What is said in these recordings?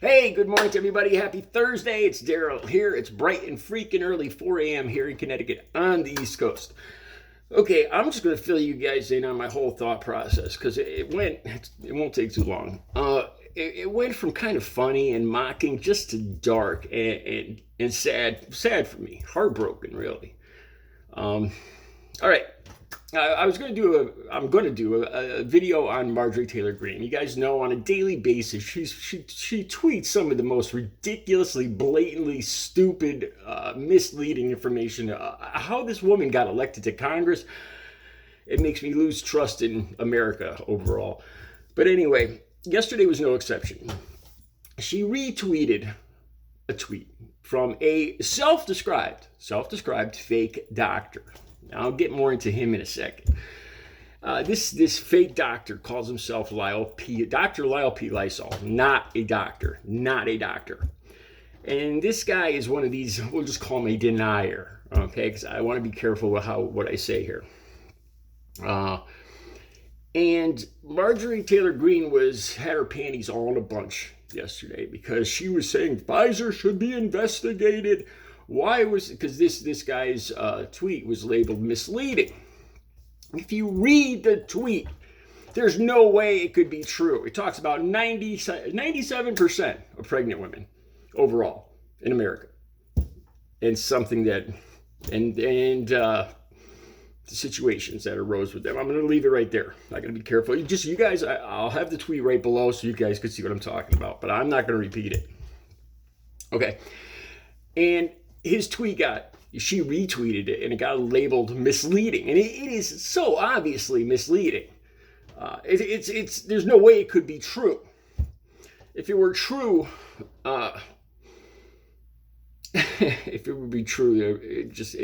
Hey, good morning to everybody. Happy Thursday. It's Daryl here. It's bright and freaking early, 4 a.m. here in Connecticut on the East Coast. Okay, I'm just going to fill you guys in on my whole thought process because it won't take too long. It went from kind of funny and mocking just to dark and sad for me. Heartbroken, really. All right. I'm going to do a video on Marjorie Taylor Greene. You guys know on a daily basis, she tweets some of the most ridiculously, blatantly stupid, misleading information. How this woman got elected to Congress, it makes me lose trust in America overall. But anyway, yesterday was no exception. She retweeted a tweet from a self-described fake doctor. I'll get more into him in a second. This fake doctor calls himself Dr. LYLE P. LYSOL, not a doctor. And this guy is one of these, we'll just call him a denier, okay? Because I want to be careful with what I say here. And Marjorie Taylor Greene had her panties all in a bunch yesterday because she was saying Pfizer should be investigated. Why was it? Because this guy's tweet was labeled misleading. If you read the tweet, there's no way it could be true. It talks about 97% of pregnant women overall in America, and something that and the situations that arose with them. I'm going to leave it right there. I got to be careful. You guys, I'll have the tweet right below so you guys can see what I'm talking about, but I'm not going to repeat it. Okay, and his tweet she retweeted it and it got labeled misleading, and it is so obviously misleading. There's no way it could be true. If it were true, if it would be true, just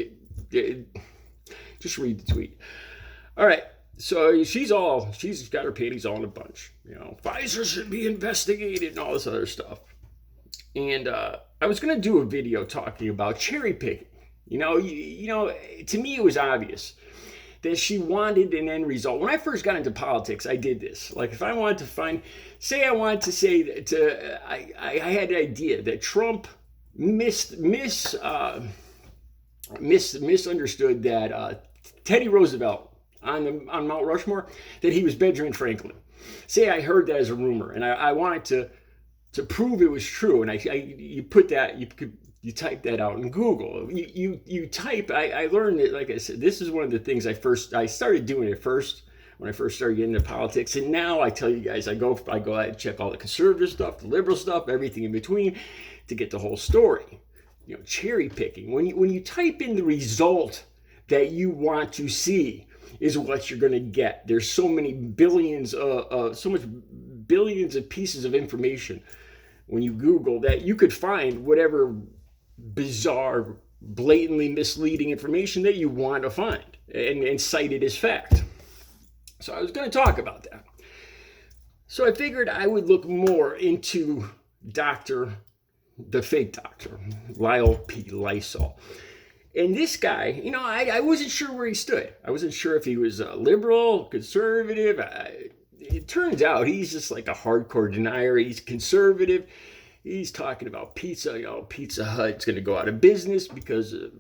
read the tweet. All right, so she's got her panties all in a bunch. Pfizer should be investigated and all this other stuff. And I was going to do a video talking about cherry picking. To me it was obvious that she wanted an end result. When I first got into politics, I did this. Like if I wanted to I had the idea that Trump misunderstood that Teddy Roosevelt on Mount Rushmore, that he was Benjamin Franklin. Say I heard that as a rumor, and I wanted to prove it was true, and you type that out in Google. You type. I learned that, like I said, this is one of the things I started doing it first when I first started getting into politics, and now I tell you guys I go out and check all the conservative stuff, the liberal stuff, everything in between to get the whole story. Cherry picking. When you type in the result that you want to see is what you're going to get. There's so many billions of pieces of information when you Google that you could find whatever bizarre, blatantly misleading information that you want to find and cite it as fact. So I was going to talk about that. So I figured I would look more into the fake doctor, LYLE P. LYSOL. And this guy, I wasn't sure where he stood. I wasn't sure if he was a liberal, conservative. It turns out he's just like a hardcore denier. He's conservative. He's talking about pizza. Pizza Hut's going to go out of business because of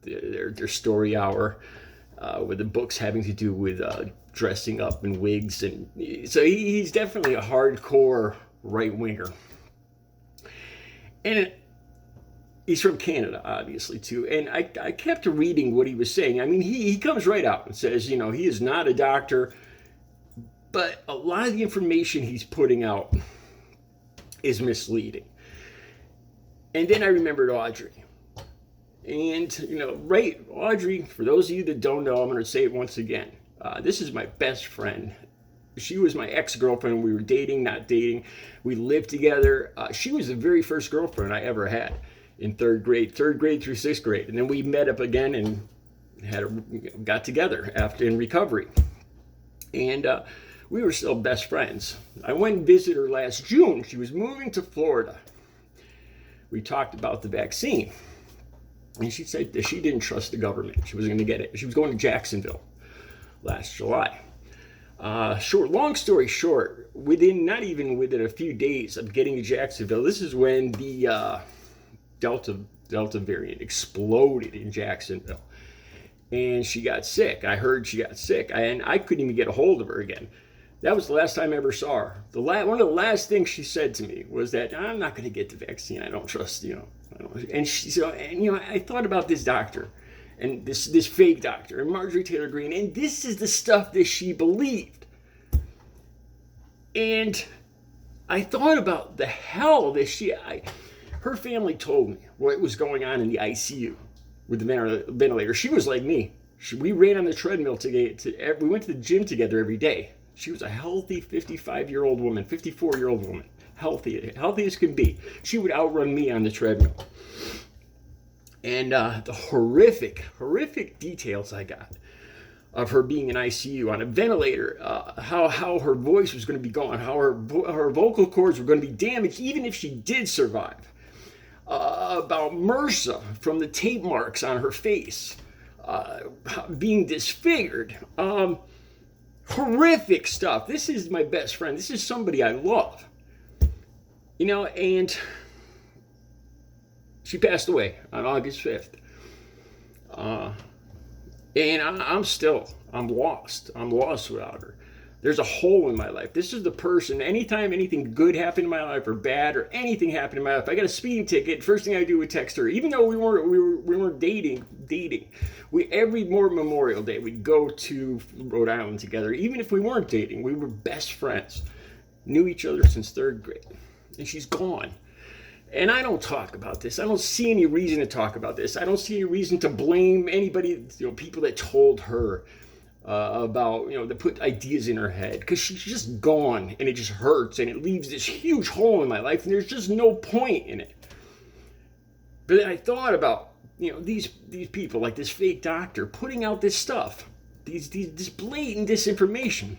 their story hour with the books having to do with dressing up in wigs. And so he's definitely a hardcore right-winger. And he's from Canada, obviously, too. And I kept reading what he was saying. I mean, he comes right out and says, he is not a doctor. But a lot of the information he's putting out is misleading. And then I remembered Audrey. And, Audrey, for those of you that don't know, I'm going to say it once again. This is my best friend. She was my ex-girlfriend. We were dating, not dating. We lived together. She was the very first girlfriend I ever had in third grade through 6th grade. And then we met up again and got together in recovery. And we were still best friends. I went and visited her last June. She was moving to Florida. We talked about the vaccine. And she said that she didn't trust the government. She wasn't going to get it. She was going to Jacksonville last July. Long story short, not even within a few days of getting to Jacksonville, this is when the Delta variant exploded in Jacksonville, and she got sick. I heard she got sick, and I couldn't even get a hold of her again. That was the last time I ever saw her. One of the last things she said to me was that I'm not going to get the vaccine. I don't trust, And I thought about this doctor, and this fake doctor, and Marjorie Taylor Greene, and this is the stuff that she believed. And I thought about the hell that her family told me what was going on in the ICU with the ventilator. She was like me. We ran on the treadmill together. We went to the gym together every day. She was a healthy 54-year-old woman, healthy as can be. She would outrun me on the treadmill. And the horrific details I got of her being in ICU on a ventilator, how her voice was going to be gone, how her vocal cords were going to be damaged, even if she did survive. About MRSA from the tape marks on her face, being disfigured. Horrific stuff. This is my best friend. This is somebody I love. And she passed away on August 5th. And I'm lost. I'm lost without her. There's a hole in my life. This is the person, anytime anything good happened in my life or bad or anything happened in my life, I got a speeding ticket, first thing I do is text her. Even though we weren't dating. Every Memorial Day, we'd go to Rhode Island together. Even if we weren't dating, we were best friends. Knew each other since 3rd grade. And she's gone. And I don't talk about this. I don't see any reason to talk about this. I don't see any reason to blame anybody, people that told her about, that put ideas in her head, because she's just gone, and it just hurts, and it leaves this huge hole in my life, and there's just no point in it. But then I thought about, these people, like this fake doctor, putting out this stuff, this blatant disinformation.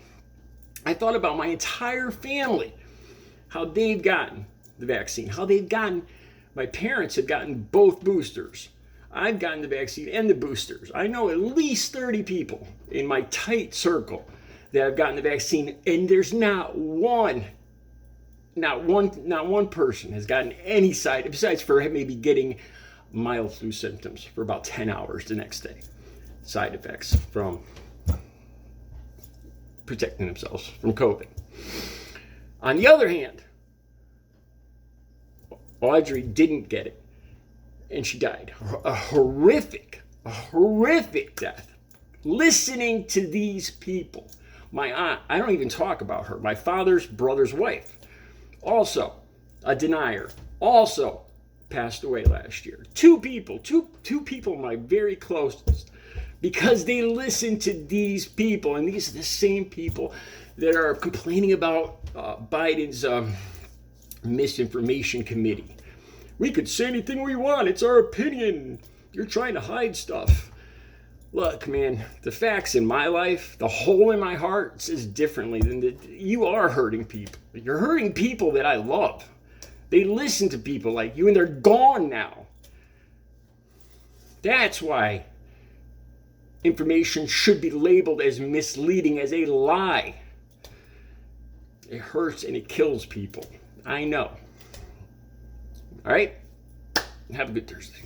I thought about my entire family, how they've gotten the vaccine, my parents have gotten both boosters. I've gotten the vaccine and the boosters. I know at least 30 people in my tight circle that have gotten the vaccine, and there's not one person has gotten any side, besides for maybe getting mild flu symptoms for about 10 hours the next day. Side effects from protecting themselves from COVID. On the other hand, Audrey didn't get it, and she died. A horrific death. Listening to these people. My aunt, I don't even talk about her. My father's brother's wife, also a denier, also passed away last year. Two people, my very closest, because they listen to these people, and these are the same people that are complaining about Biden's misinformation committee. We could say anything we want. It's our opinion. You're trying to hide stuff. Look, man, the facts in my life, the hole in my heart says differently than you are hurting people. You're hurting people that I love. They listen to people like you, and they're gone now. That's why information should be labeled as misleading, as a lie. It hurts and it kills people. I know. All right? Have a good Thursday.